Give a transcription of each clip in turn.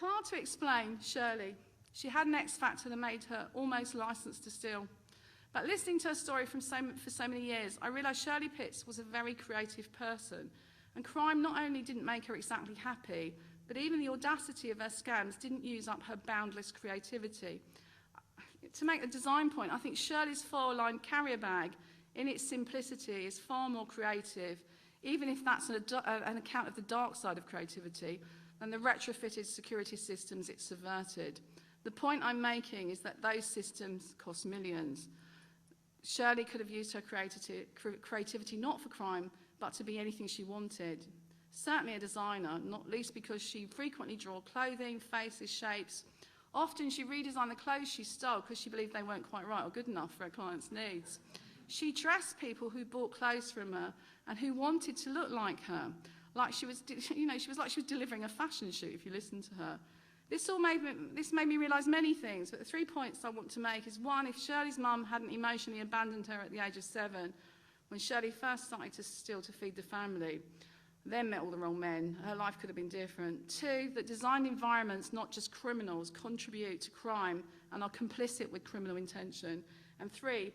hard to explain Shirley. She had an X factor that made her almost licensed to steal. But listening to her story for so many years, I realised Shirley Pitts was a very creative person. And crime not only didn't make her exactly happy, but even the audacity of her scams didn't use up her boundless creativity. To make a design point, I think Shirley's four-line carrier bag, in its simplicity, is far more creative, even if that's an account of the dark side of creativity, than the retrofitted security systems it subverted. The point I'm making is that those systems cost millions. Shirley could have used her creativity not for crime, but to be anything she wanted. Certainly a designer, not least because she frequently drew clothing, faces, shapes. Often she redesigned the clothes she stole because she believed they weren't quite right or good enough for her clients' needs. She dressed people who bought clothes from her and who wanted to look like her, like she was, she was like she was delivering a fashion shoot if you listen to her. This made me realise many things, but the 3 points I want to make is, one, if Shirley's mum hadn't emotionally abandoned her at the age of 7, when Shirley first started to steal to feed the family, then met all the wrong men, her life could have been different. 2, that designed environments, not just criminals, contribute to crime and are complicit with criminal intention. And 3,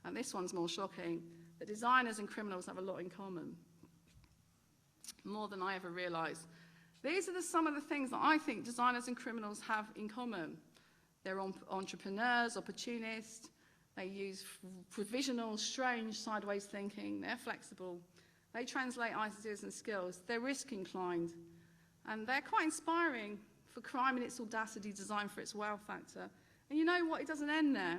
and this one's more shocking, that designers and criminals have a lot in common, more than I ever realised. These are some of the things that I think designers and criminals have in common. They're entrepreneurs, opportunists, they use provisional, strange, sideways thinking, they're flexible, they translate ideas and skills, they're risk inclined, and they're quite inspiring for crime in its audacity designed for its wow factor. And you know what, it doesn't end there.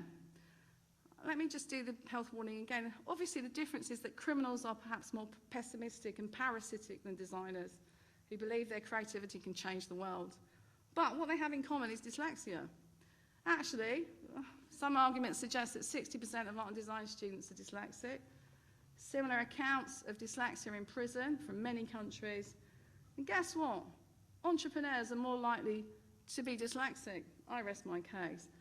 Let me just do the health warning again. Obviously the difference is that criminals are perhaps more pessimistic and parasitic than designers, who believe their creativity can change the world. But what they have in common is dyslexia. Actually, some arguments suggest that 60% of art and design students are dyslexic. Similar accounts of dyslexia in prison from many countries. And guess what? Entrepreneurs are more likely to be dyslexic. I rest my case.